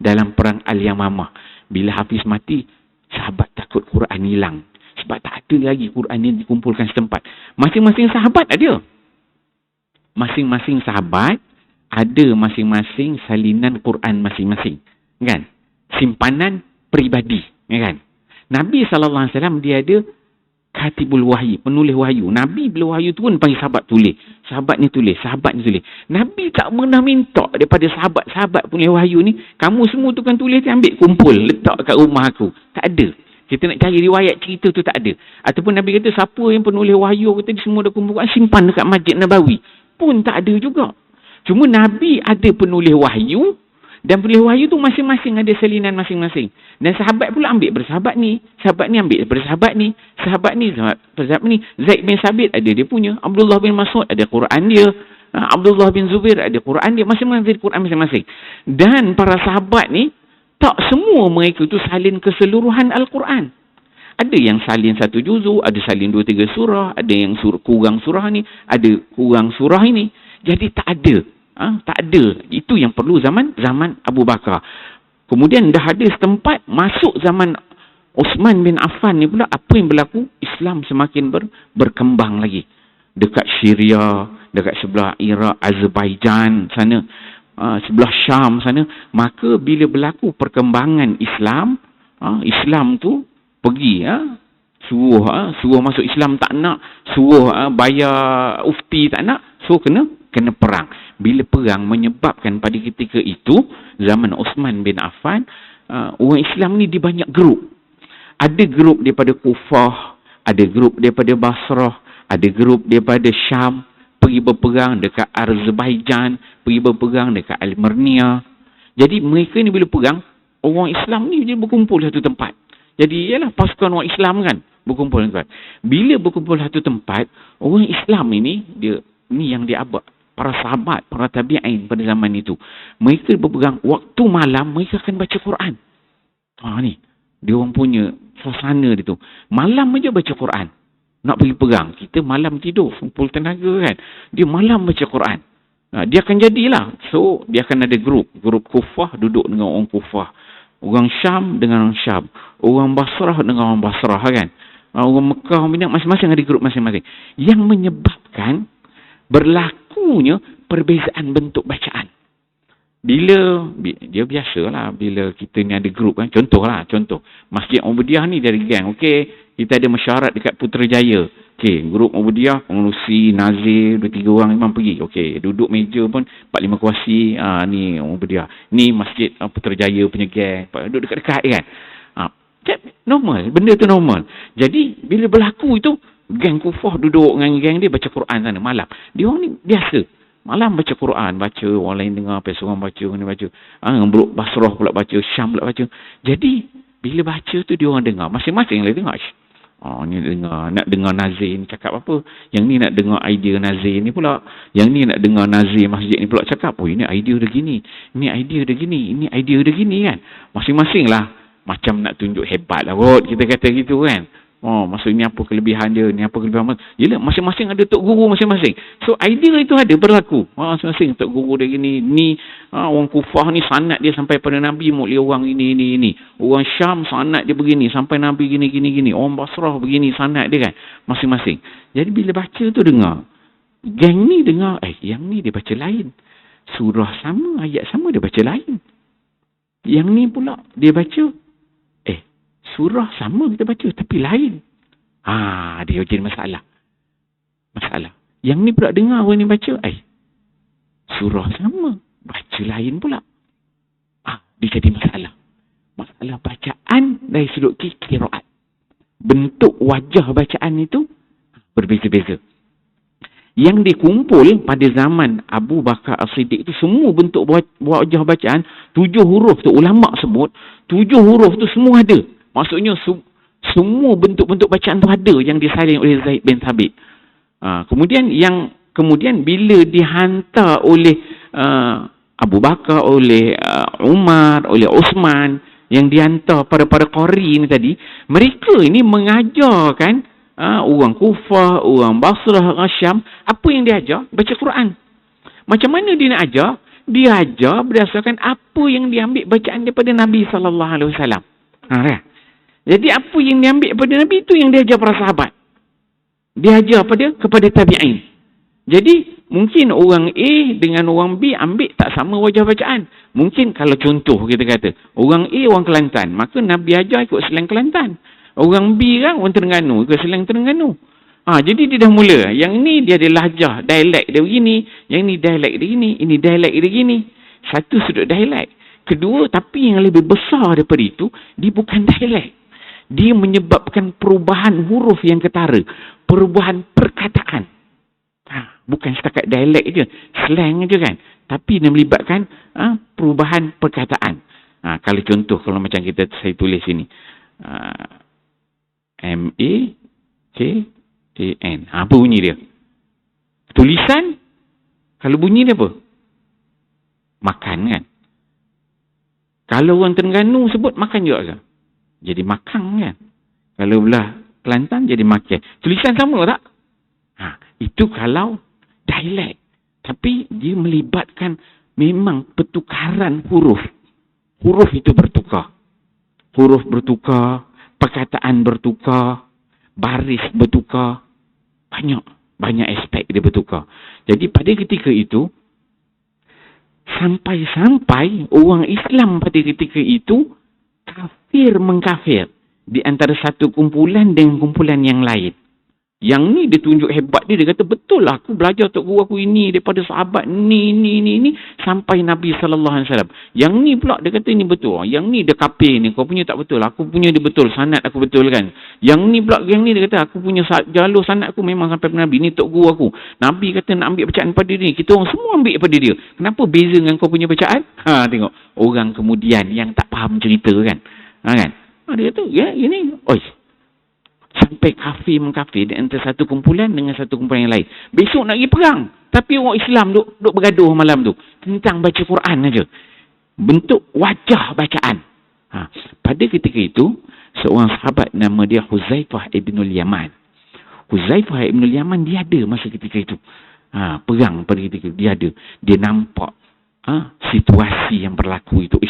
dalam perang Al-Yamamah. Bila hafiz mati, sahabat takut Quran hilang. Sebab tak ada lagi Quran yang dikumpulkan setempat. Masing-masing sahabat ada. Masing-masing sahabat ada masing-masing salinan Quran masing-masing. Kan? Simpanan peribadi. Kan? Nabi SAW dia ada Katibul Wahyi, penulis wahyu. Nabi bila wahyu turun panggil sahabat tulis. Sahabat ni tulis, sahabat ni tulis. Nabi tak pernah minta daripada sahabat-sahabat penulis wahyu ni, kamu semua tukang tulis ni ambil kumpul, letak kat rumah aku. Tak ada. Kita nak cari riwayat cerita tu tak ada. Ataupun Nabi kata siapa yang penulis wahyu kata semua dah kumpulkan, simpan dekat Masjid Nabawi. Pun tak ada juga. Cuma Nabi ada penulis wahyu, dan penulis wahyu tu masing-masing ada salinan masing-masing. Dan sahabat pula ambil bersahabat ni. Sahabat ni ambil bersahabat ni. Sahabat ni, sahabat ni. Zaid bin Sabit ada dia punya. Abdullah bin Mas'ud ada Quran dia. Abdullah bin Zubair ada Quran dia. Masing-masing ada Quran masing-masing. Dan para sahabat ni, tak semua mereka tu salin keseluruhan Al-Quran. Ada yang salin 1 juzuk, ada salin 2-3 surah, ada yang kurang surah ni, ada kurang surah ini. Jadi tak ada. Tak ada. Itu yang perlu zaman Abu Bakar. Kemudian dah ada setempat masuk zaman Uthman bin Affan ni pula, apa yang berlaku? Islam semakin berkembang lagi. Dekat Syria, dekat sebelah Iraq, Azerbaijan sana, sebelah Syam sana. Maka bila berlaku perkembangan Islam, Islam tu pergi suruh masuk Islam tak nak, suruh bayar ufti tak nak, so kena perang. Bila perang menyebabkan pada ketika itu zaman Uthman bin Affan, orang Islam ni di banyak grup. Ada grup daripada Kufah, ada grup daripada Basrah, ada grup daripada Syam, pergi berperang dekat Azerbaijan, pergi berperang dekat Armenia. Jadi mereka ni bila perang, orang Islam ni dia berkumpul satu tempat. Jadi ialah pasukan orang Islam kan berkumpul satu tempat. Bila berkumpul satu tempat, orang Islam ini dia ni yang dia para sahabat, para tabi'in pada zaman itu. Mereka berpegang waktu malam, mereka akan baca Quran. Ni, dia orang punya suasana dia tu. Malam aja baca Quran. Nak pergi pegang. Kita malam tidur, full tenaga kan. Dia malam baca Quran. Dia akan jadilah. So, dia akan ada grup. Grup Kufah duduk dengan orang Kufah. Orang Syam dengan orang Syam. Orang Basrah dengan orang Basrah kan. Orang Mekah, masing-masing ada grup masing-masing. Yang menyebabkan berlakunya perbezaan bentuk bacaan. Dia biasalah bila kita ni ada grup kan. Contoh Masjid Muhammadiyah ni dari gang. Okey, kita ada mesyuarat dekat Putrajaya. Okey, grup Muhammadiyah, pengerusi, nazir, 2-3 orang memang pergi. Okey, duduk meja pun 4-5 kursi. Ni Muhammadiyah. Ni Masjid Putrajaya punya gang. Duduk dekat-dekat kan. Normal, benda tu normal. Jadi bila berlaku itu, gang Kufah duduk dengan gang dia baca Quran sana malam. Dia orang ni biasa. Malam baca Quran, baca, orang lain dengar, seorang baca, orang baca. Grup Basrah pula baca, Syam pula baca. Jadi bila baca tu dia orang dengar, masing-masing lah dengar. Ni nak dengar nazir ni cakap apa. Yang ni nak dengar idea nazir ni pula. Yang ni nak dengar nazir masjid ni pula cakap, ini idea dia gini. Ini idea dia gini. Ini idea dia gini kan. Masing-masing lah. Macam nak tunjuk hebat lah kot. Kita kata gitu kan. Maksudnya apa kelebihan dia. Ni apa kelebihan. Yelah, masing-masing ada tok guru masing-masing. So, idea itu ada berlaku. Masing-masing tok guru dia gini. Ni, orang Kufah ni sanad dia sampai pada Nabi. Muli orang ini. Orang Syam sanad dia begini. Sampai Nabi gini. Orang Basrah begini sanad dia kan. Masing-masing. Jadi, bila baca tu dengar. Gang ni dengar. Yang ni dia baca lain. Surah sama, ayat sama dia baca lain. Yang ni pula dia baca. Surah sama kita baca tapi lain. Dia jadi masalah. Yang ni pula dengar orang ni baca, surah sama, baca lain pula. Dia jadi masalah. Masalah bacaan dari sudut qiraat. Bentuk wajah bacaan itu berbeza-beza. Yang dikumpul pada zaman Abu Bakar As-Siddiq itu semua bentuk wajah bacaan, 7 huruf tu ulama sebut, 7 huruf tu semua ada. Maksudnya semua bentuk-bentuk bacaan tu ada yang disalin oleh Zaid bin Thabit. Kemudian bila dihantar oleh Abu Bakar, oleh Umar, oleh Osman, yang dihantar para qari ni tadi, mereka ini mengajarkan orang Kufah, orang Basrah, orang Syam, apa yang dia ajar? Baca Quran. Macam mana dia nak ajar? Dia ajar berdasarkan apa yang diambil bacaan daripada Nabi SAW. Jadi apa yang diambil daripada Nabi itu yang dia ajar para sahabat. Dia ajar kepada tabi'in. Jadi mungkin orang A dengan orang B ambil tak sama wajah bacaan. Mungkin kalau contoh kita kata, orang A orang Kelantan, maka Nabi ajar ikut slang Kelantan. Orang B kan orang Terengganu, ikut slang Terengganu. Jadi dia dah mula. Yang ni dia ada lahjah, dialek dia begini. Yang ni dialek dia gini, ini dialek dia gini. Satu sudut dialek. Kedua, tapi yang lebih besar daripada itu, dia bukan dialek. Dia menyebabkan perubahan huruf yang ketara. Perubahan perkataan. Bukan setakat dialek je. Slang je kan. Tapi dia melibatkan perubahan perkataan. Kalau contoh, kalau macam saya tulis sini. M-A-K-A-N. Apa bunyi dia? Tulisan, kalau bunyi dia apa? Makan kan? Kalau orang Terengganu sebut, makan juga ke? Jadi makan kan? Kalau belah Kelantan jadi makan. Tulisan sama tak? Itu kalau dialek. Tapi dia melibatkan memang pertukaran huruf. Huruf itu bertukar. Huruf bertukar, perkataan bertukar, baris bertukar. Banyak aspek dia bertukar. Jadi pada ketika itu, sampai-sampai orang Islam pada ketika itu kafir mengkafir di antara satu kumpulan dengan kumpulan yang lain. Yang ni dia tunjuk hebat dia kata betul lah aku belajar tok guru aku ini daripada sahabat ni sampai Nabi SAW. Yang ni pula dia kata ini betul. Yang ni dia kafir ni, kau punya tak betul. Aku punya dia betul, sanad aku betul kan. Yang ni pula yang ni dia kata aku punya jalur sanad aku memang sampai Nabi, ni tok guru aku. Nabi kata nak ambil bacaan pada dia, kita orang semua ambil pada dia. Kenapa beza dengan kau punya bacaan? Tengok orang kemudian yang tak faham cerita kan. Kan? Dia kata ya ini sampai kafir mengkafir di antara satu kumpulan dengan satu kumpulan yang lain. Besok nak pergi perang, tapi orang Islam duk bergaduh malam tu tentang baca Quran aja. Bentuk wajah bacaan. Pada ketika itu, seorang sahabat nama dia Huzaifah ibnul Yaman. Huzaifah ibnul Yaman dia ada masa ketika itu. Perang pada ketika itu dia ada. Dia nampak situasi yang berlaku itu.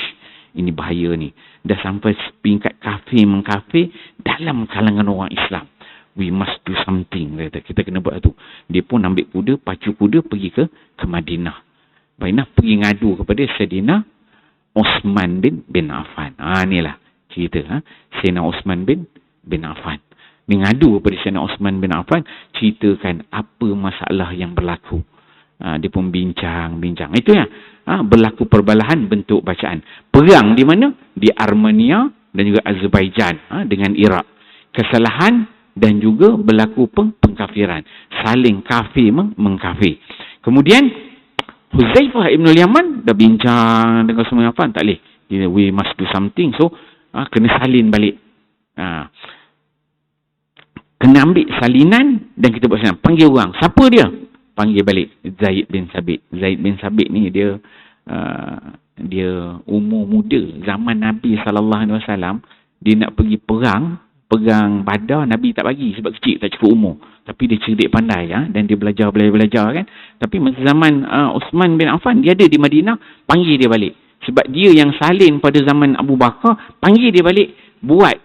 Ini bahaya ni. Dah sampai peringkat kafir mengkafir dalam kalangan orang Islam. We must do something. Kita kena buat tu. Dia pun ambil kuda, pacu kuda pergi ke Madinah. Madinah pergi ngadu kepada Sayyidina Osman bin Affan. Inilah cerita. Sayyidina Osman bin Affan. Dia ngadu kepada Sayyidina Osman bin Affan, ceritakan apa masalah yang berlaku. Dia pun bincang. Itu ya. Berlaku perbalahan bentuk bacaan. Perang di mana? Di Armenia dan juga Azerbaijan dengan Iraq. Kesalahan dan juga berlaku pengkafiran. Saling kafir mengkafir. Kemudian Huzaifah ibn Yaman dah bincang dengan semua apa? Tak boleh. We must do something. So kena salin balik. Kena ambil salinan dan kita buat salinan. Panggil orang. Siapa dia? Panggil balik Zaid bin Sabit. Zaid bin Sabit ni dia umur muda. Zaman Nabi SAW, dia nak pergi perang Badar, Nabi tak bagi sebab kecil, tak cukup umur. Tapi dia cerdik pandai dan dia belajar kan. Tapi masa zaman Osman bin Affan, dia ada di Madinah, panggil dia balik. Sebab dia yang salin pada zaman Abu Bakar, panggil dia balik, buat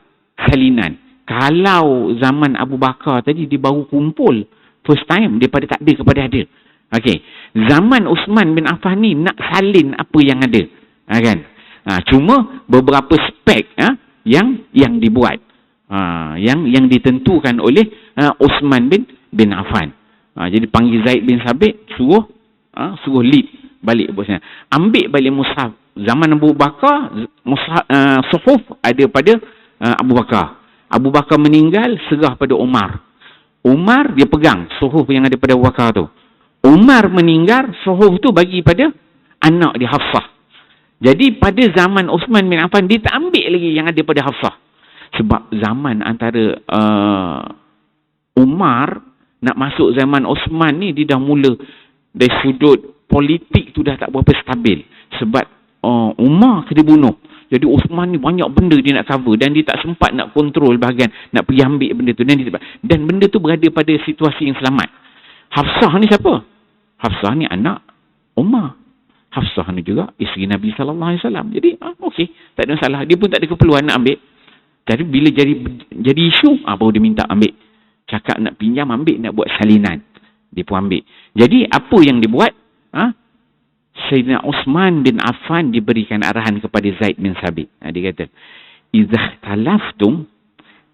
salinan. Kalau zaman Abu Bakar tadi dia baru kumpul first time daripada tak ada kepada ada. Okey. Zaman Osman bin Affan ni nak salin apa yang ada. Kan? Cuma beberapa spek yang dibuat. Yang ditentukan oleh Osman bin Affan. Jadi panggil Zaid bin Sabit, suruh lead balik bosnya. Ambil balik mushaf. Zaman Abu Bakar, suhuf ada pada Abu Bakar. Abu Bakar meninggal, serah pada Umar. Umar dia pegang suhuf yang ada pada Abu Bakar tu. Umar meninggal, suhuf tu bagi pada anak dia Hafsah. Jadi pada zaman Osman bin Affan dia tak ambil lagi yang ada pada Hafsah. Sebab zaman antara Umar nak masuk zaman Osman ni, dia dah mula dari sudut politik tu dah tak berapa stabil. Sebab Umar kena bunuh. Jadi Osman ni banyak benda dia nak cover dan dia tak sempat nak kontrol bahagian, nak pergi ambil benda tu. Dan benda tu berada pada situasi yang selamat. Hafsah ni siapa? Hafsah ni anak Umar. Hafsah ni juga isteri Nabi SAW. Jadi okey, tak ada masalah. Dia pun tak ada keperluan nak ambil. Jadi bila jadi isu, baru dia minta ambil. Cakap nak pinjam, ambil, nak buat salinan. Dia pun ambil. Jadi apa yang dia buat? Sayyidina Osman bin Affan diberikan arahan kepada Zaid bin Sabit. Dia kata, "Idza talaftum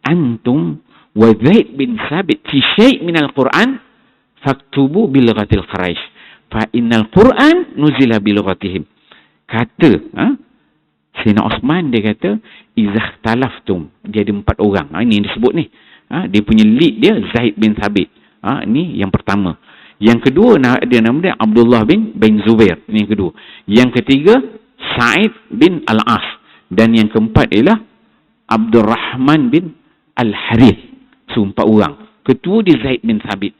antum wa Zaid bin Sabit fi syai' min al-Quran faktubu bil lughatil Quraisy fa innal Quran nuzila bil lughatihim." Kata Sayyidina Osman, dia kata, "Idza talaftum." Dia ada 4 orang. Ini yang disebut ni. Dia punya lead dia Zaid bin Sabit. Ini yang pertama. Yang kedua, dia nama dia Abdullah bin Zubair. Ini yang kedua. Yang ketiga, Sa'id bin Al-As. Dan yang keempat ialah Abdurrahman bin Al-Harith. So, 4 orang. Ketua dia Zaid bin Sabit.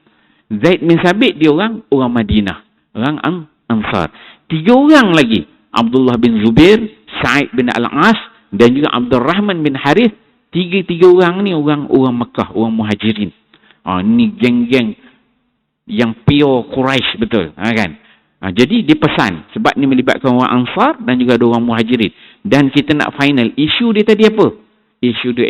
Zaid bin Sabit dia orang Madinah. Orang Ansar. 3 orang lagi. Abdullah bin Zubair, Sa'id bin Al-As dan juga Abdurrahman bin Harith. 3 orang ni orang Mekah, orang Muhajirin. Ni geng-geng yang pure Quraisy betul, kan? Jadi dia pesan sebab ni melibatkan orang Ansar dan juga ada orang Muhajirin. Dan kita nak final isu dia tadi apa? Isu dia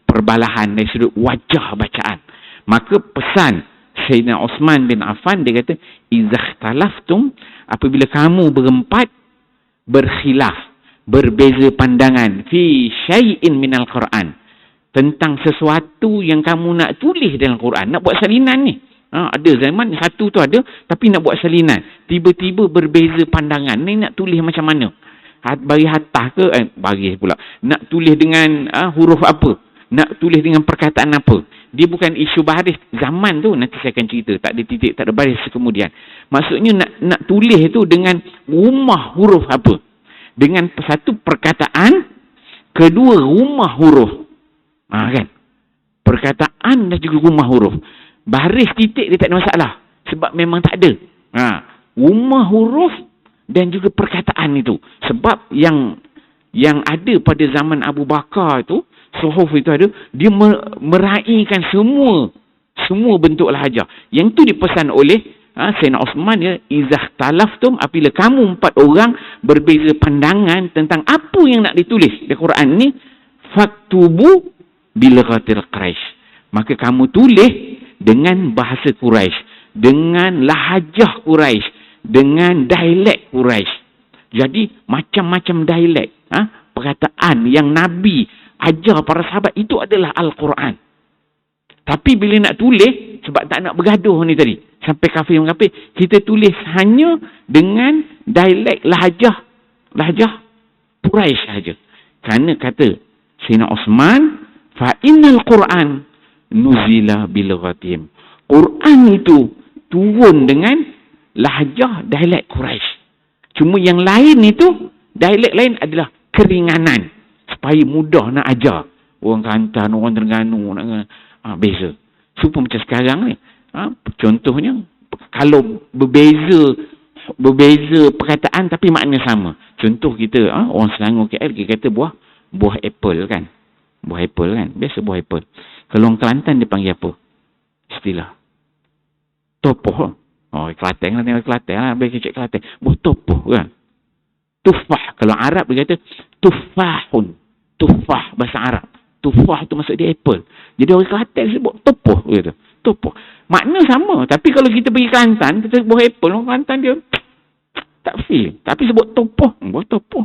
perbalahan dari sudut wajah bacaan. Maka pesan Sayyidina Osman bin Affan, dia kata, "Idza ikhtalaftum," apabila kamu berempat berkhilaf, berbeza pandangan fi syai'in minal Quran, tentang sesuatu yang kamu nak tulis dalam Quran, nak buat salinan ni. Ada zaman satu tu ada, tapi nak buat salinan. Tiba-tiba berbeza pandangan. Ni nak tulis macam mana? Bagi hatah ke? Bagi pula. Nak tulis dengan huruf apa? Nak tulis dengan perkataan apa? Dia bukan isu baris. Zaman tu nanti saya akan cerita. Tak ada titik, tak ada baris kemudian. Maksudnya nak tulis tu dengan rumah huruf apa? Dengan satu perkataan, kedua rumah huruf. Kan? Perkataan dan juga rumah huruf. Baris titik dia tak ada masalah. Sebab memang tak ada. Rumah huruf dan juga perkataan itu. Sebab yang ada pada zaman Abu Bakar itu, suhuf itu ada, dia meraihkan semua bentuk lahajah. Yang tu dipesan oleh Sayyidina Osman, ya, izah talaftum, apabila kamu 4 orang berbeza pandangan tentang apa yang nak ditulis di Quran ni, faktubu bilghatil Quraisy, maka kamu tulis dengan bahasa Quraisy, dengan lahajah Quraisy, dengan dialek Quraisy. Jadi macam-macam dialek, perkataan yang Nabi ajar para sahabat itu adalah Al-Quran. Tapi bila nak tulis, sebab tak nak bergaduh ni tadi, sampai kafir-kafir, kita tulis hanya dengan dialek lahajah Quraisy saja. Kerana kata Sayyidina Osman, fa innal Quran nuzila bil ghatim. Quran itu turun dengan lahajah dialek Quraisy. Cuma yang lain itu, dialek lain adalah keringanan, supaya mudah nak ajar. Orang Kelantan, orang Terengganu, beza. Supaya macam sekarang ni. Contohnya, kalau berbeza perkataan tapi makna sama. Contoh kita, orang Selangor KL, kita kata buah apple kan. Buah apple kan. Biasa buah apple. Kalau orang Kelantan dia panggil apa? Istilah. Topoh. Kelantan lah. Tengok Kelantan lah. Biasa cek Kelantan. Buah topoh kan. Tufah. Kalau Arab dia kata tufahun. Tufah bahasa Arab. Tufah tu maksud dia apple. Jadi orang Kelantan sebut topoh. Kata. Topoh. Makna sama. Tapi kalau kita pergi Kelantan, kita buah apple. Orang Kelantan dia tak feel. Tapi sebut topoh. Buah topoh.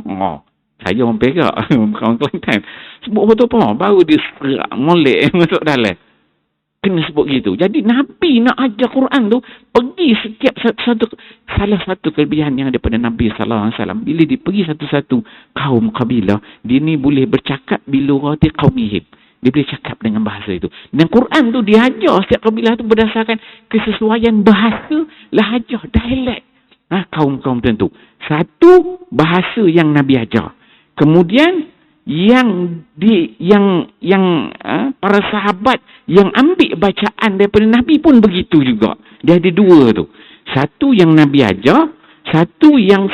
Saya orang Perak. Bukan orang Kelantan. Sebut buah topoh. Baru dia serak. Molek masuk dalam. Kena sebut gitu. Jadi Nabi nak ajar Quran tu, pergi setiap salah satu kelebihan yang ada pada Nabi SAW. Bila dia pergi satu-satu kaum kabilah, dia ni boleh bercakap bilugati qaumihim. Dia boleh cakap dengan bahasa itu. Dan Quran tu dia ajar setiap kabilah tu berdasarkan kesesuaian bahasa, lahajah, dialek kaum-kaum tertentu. Satu, bahasa yang Nabi ajar. Kemudian yang para sahabat yang ambil bacaan daripada Nabi pun begitu juga. Dia ada 2 tu. Satu yang Nabi ajar, satu yang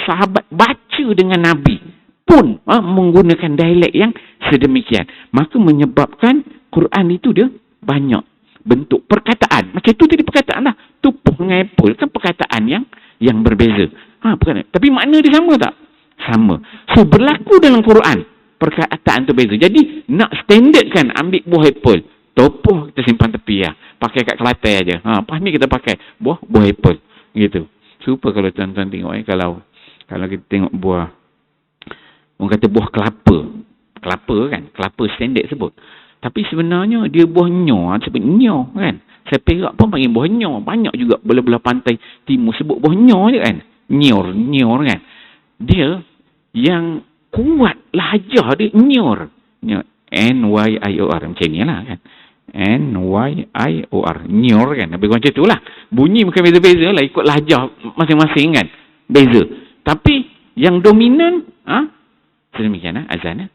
sahabat baca dengan Nabi pun menggunakan dialek yang sedemikian. Maka menyebabkan Quran itu dia banyak bentuk perkataan. Macam tu tadi perkataan lah. Tupuh dengan apple kan perkataan yang berbeza. Tapi makna dia sama tak? Sama. So berlaku dalam Quran, perkataan tu beza. Jadi nak standard kan, ambil buah apple, topoh kita simpan tepi ya. Pakai kat Kelantan aja. Pas ni kita pakai buah apple gitu. Super kalau tuan-tuan tengok kalau kita tengok buah, orang kata buah kelapa. Kelapa kan, kelapa standard sebut. Tapi sebenarnya dia buah nyor, sebut nyor kan. Saya Perak pun panggil buah nyor. Banyak juga belah-belah pantai timur sebut buah nyor je kan. Nyor kan. Dia yang kuat lahajah dia nyor. N-Y-I-O-R. Macam ni lah kan. N-Y-I-O-R. Nyor kan. Lebih kurang macam tu lah. Bunyi bukan beza-beza lah. Ikut lahajah masing-masing kan. Beza. Tapi yang dominan, sedemikian azan.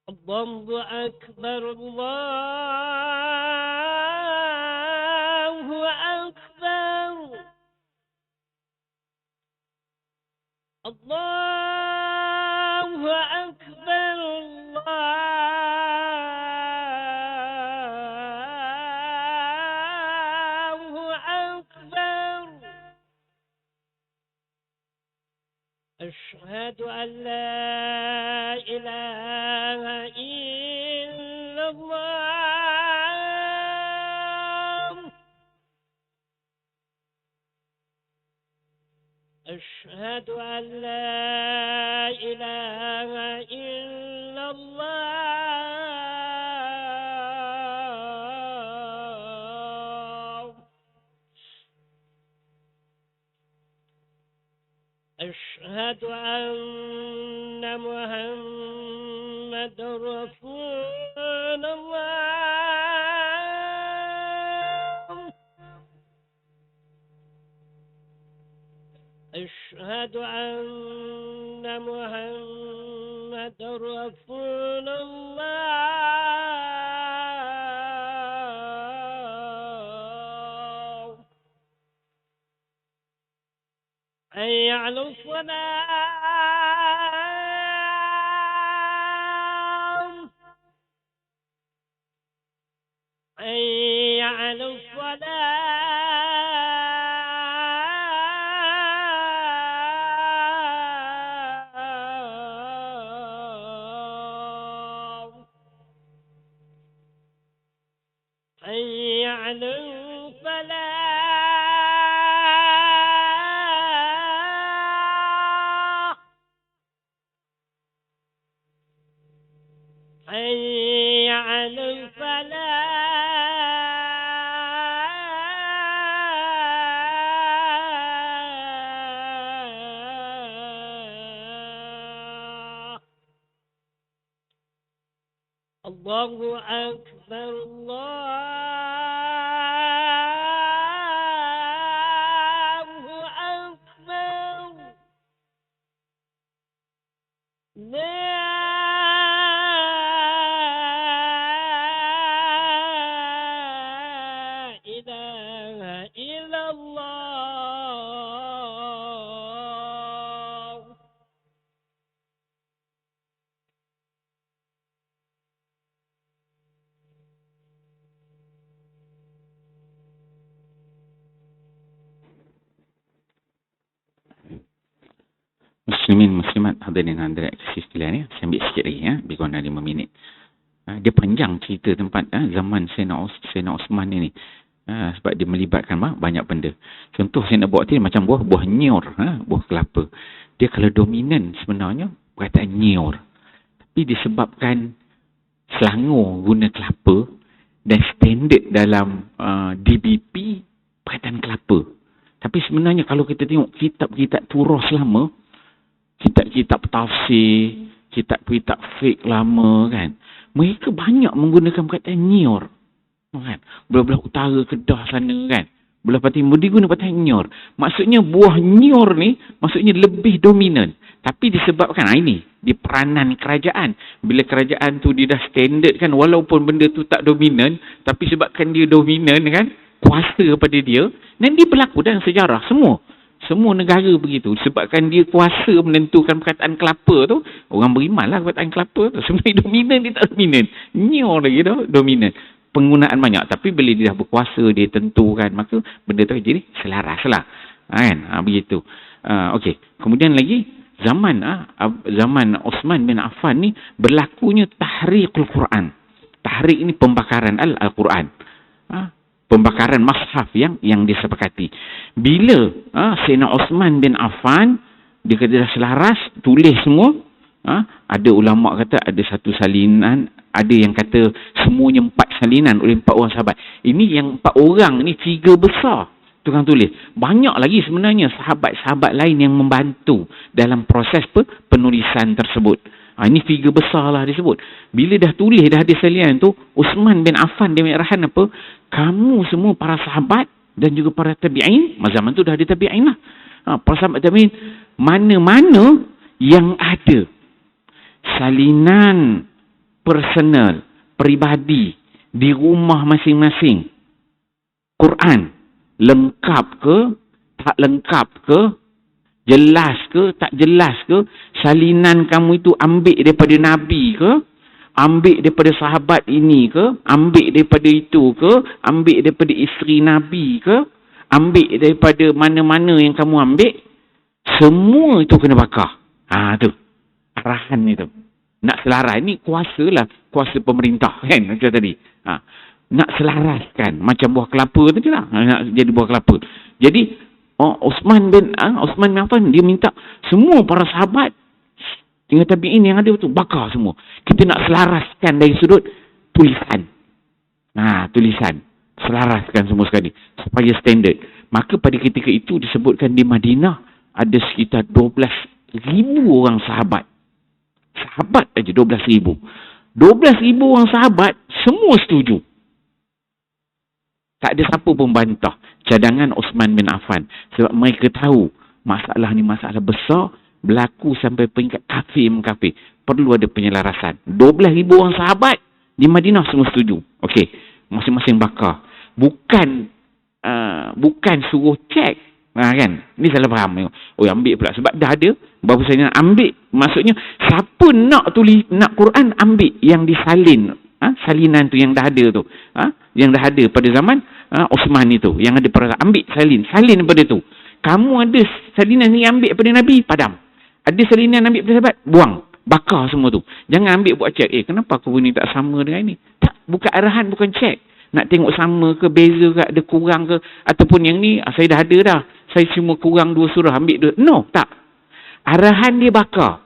Allahu Akbar, Allahu Akbar, Allahu Akbar, Allahu Akbar. Asyhadu an la ilaha illallah. أشهد أن لا إله إلا الله. أشهد أن محمد رسول الله. أشهد أن محمد رسول الله. حي على الصلاة. حي على الصلاة. حي على الفلاح. حي على الفلاح. الله أكبر الله أكبر. لا إله إلا الله. Muslimin, muslimat, hadirin hadirat kasih sekalian ya. Saya ambil sikit lagi ya, lebih kurang 5 minit. Dia panjang cerita tempat zaman Sayyidina Osman ini. Sebab dia melibatkan banyak benda. Contoh saya nak buat tadi macam buah nyor, buah kelapa. Dia kalau dominan sebenarnya perkataan nyor. Tapi disebabkan Selangor guna kelapa dan standard dalam DBP perkataan kelapa. Tapi sebenarnya kalau kita tengok kitab-kitab turas lama, kitab-kitab tafsir, kitab-kitab fiqh lama kan, mereka banyak menggunakan perkataan nyor kan. Belah-belah utara Kedah sana kan, belah timur dia guna perkataan nyor. Maksudnya buah nyor ni maksudnya lebih dominan. Tapi disebabkan ini di peranan kerajaan. Bila kerajaan tu dia dah standard kan, walaupun benda tu tak dominan, tapi sebabkan dia dominan kan, kuasa pada dia, dan dia berlaku dalam sejarah semua negara begitu. Sebabkan dia kuasa menentukan perkataan kelapa tu, orang berimanlah perkataan kelapa tu. Sebenarnya dominan, dia tak dominan. Nyor lagi tu, dominan. Penggunaan banyak. Tapi bila dia dah berkuasa, dia tentukan, maka benda tu jadi selaras lah. Kan? Begitu. Okey. Kemudian lagi, zaman Osman bin Affan ni berlakunya tahriqul Quran. Tahriq ni pembakaran Al-Quran. Pembakaran mushaf yang disepakati. Bila Sayyidina Osman bin Affan dia kata dah selaras, tulis semua, ada ulama kata ada satu salinan, ada yang kata semuanya 4 salinan oleh 4 orang sahabat. Ini yang 4 orang ni 3 besar tukang tulis. Banyak lagi sebenarnya sahabat-sahabat lain yang membantu dalam proses penulisan tersebut. Ini figure besar lah disebut. Bila dah tulis, dah ada salinan tu, Osman bin Affan dia mengarahan apa? Kamu semua para sahabat dan juga para tabi'in, zaman tu dah ada tabi'in lah. Para sahabat tabi'in, mana-mana yang ada salinan personal, peribadi di rumah masing-masing, Quran, lengkap ke, tak lengkap ke, jelas ke, tak jelas ke, salinan kamu itu ambil daripada Nabi ke, ambil daripada sahabat ini ke, ambil daripada itu ke, ambil daripada isteri Nabi ke, ambil daripada mana-mana yang kamu ambil, semua itu kena bakar. Tu arahan itu. Nak selaras, ini kuasa lah, kuasa pemerintah kan, macam tadi. Nak selaraskan, macam buah kelapa tadi lah, nak jadi buah kelapa. Jadi Uthman bin Affan, dia minta semua para sahabat tinggal tabi'in yang ada tu bakar semua. Kita nak selaraskan dari sudut tulisan. Tulisan. Selaraskan semua sekali supaya standard. Maka pada ketika itu disebutkan di Madinah ada sekitar 12,000 orang sahabat. Sahabat aja 12,000. 12,000 orang sahabat semua setuju. Tak ada siapa pun bantah cadangan Uthman bin Affan. Sebab mereka tahu masalah ni masalah besar, berlaku sampai peringkat kafir-mengkafir. Perlu ada penyelarasan. 12,000 orang sahabat di Madinah semua setuju. Okey, masing-masing bakar. Bukan suruh cek. Kan? Ini salah faham. Ambil pula. Sebab dah ada. Baru saya nak ambil. Maksudnya, siapa nak Quran, ambil yang disalin. Salinan tu yang dah ada tu. Yang dah ada pada zaman Uthman itu. Yang ada pada ambil salin. Salin pada tu. Kamu ada salinan ni ambil pada Nabi, padam. Ada salinan ambil pada sahabat, buang. Bakar semua tu. Jangan ambil buat cek. Kenapa aku ni tak sama dengan ni? Tak. Bukan arahan, bukan cek. Nak tengok sama ke, beza ke, ada kurang ke, ataupun yang ni, saya dah ada dah. Saya cuma kurang 2 surah, ambil 2. No, tak. Arahan dia bakar.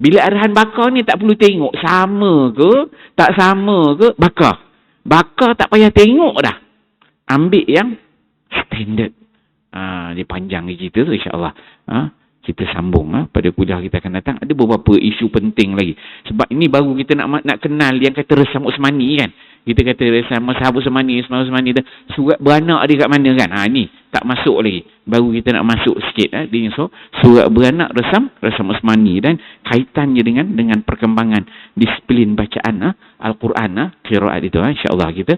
Bila arahan bakar ni tak perlu tengok sama ke, tak sama ke, bakar. Bakar tak payah tengok dah. Ambil yang standard. Dia panjang ni cerita tu, insyaAllah. Kita sambung pada kuliah kita akan datang. Ada beberapa isu penting lagi. Sebab ini baru kita nak kenal yang kata resam Uthmani kan. Kita kata resam sahabat Uthmani tu. Surat beranak dia kat mana kan. Ni tak masuk lagi. Baru kita nak masuk sikit. So, surat beranak resam Uthmani. Dan kaitannya dengan perkembangan disiplin bacaan Al-Quran, qiraat itu. InsyaAllah kita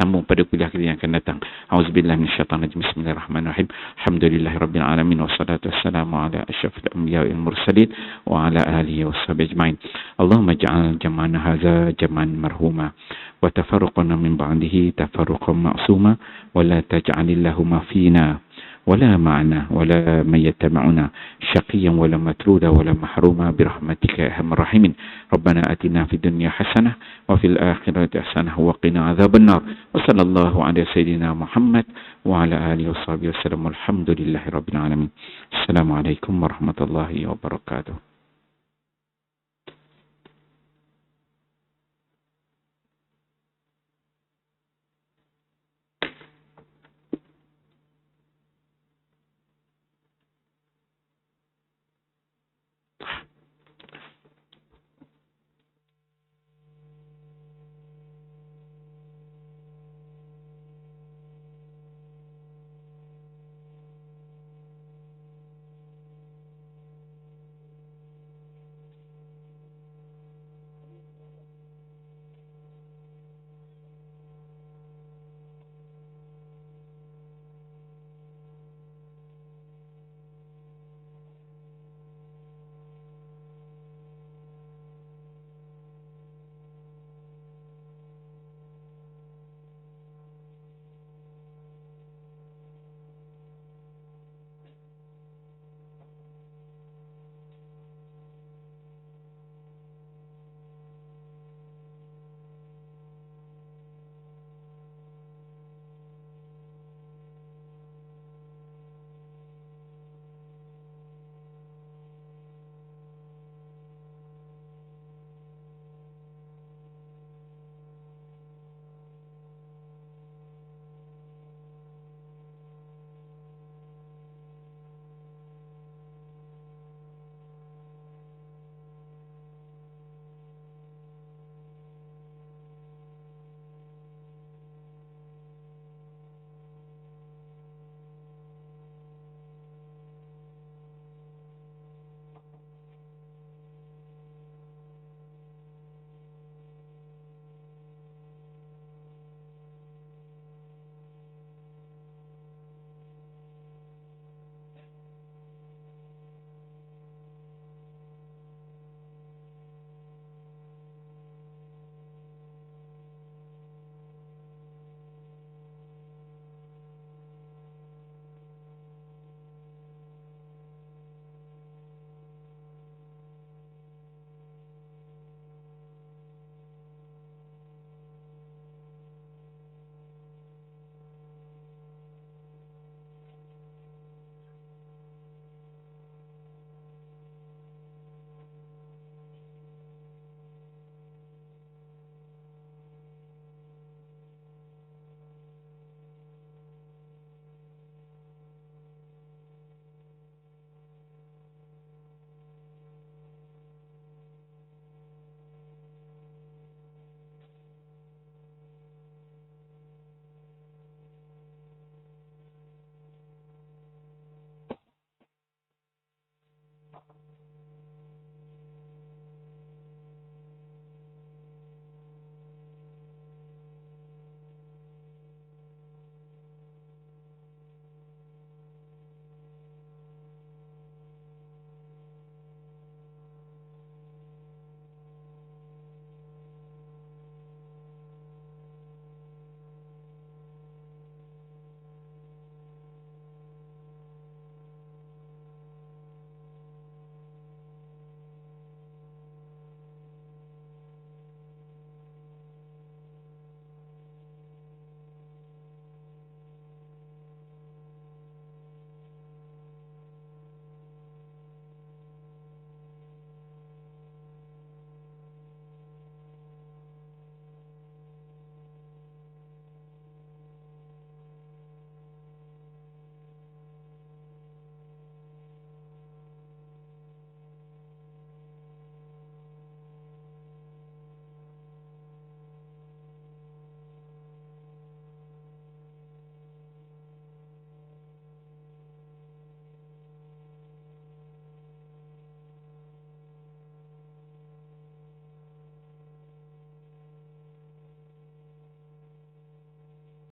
sambung pada kuliah kita yang akan datang. Auzubillah minasyaitanirrajim. Bismillahirrahmanirrahim. Alhamdulillahirrabbilalamin. Wassalatu wassalamu ala asyrafil anbiya'i wal mursalin wa ala alihi washabihi ajmain. Allahumma ja'al jam'ana hadza jam'an marhuma wa tafarruqana min ba'dihi tafarruqan ma'suma wa la taj'alillahuma fina ولا معنا ولا من يتبعنا شقيا ولا مترودا ولا محروما برحمتك يا ارحم الراحمين ربنا آتنا في الدنيا حسنة وفي الآخرة حسنة وقنا عذاب النار وصلى الله على سيدنا محمد وعلى آله وصحبه وسلم والحمد لله رب العالمين. السلام عليكم ورحمة الله وبركاته.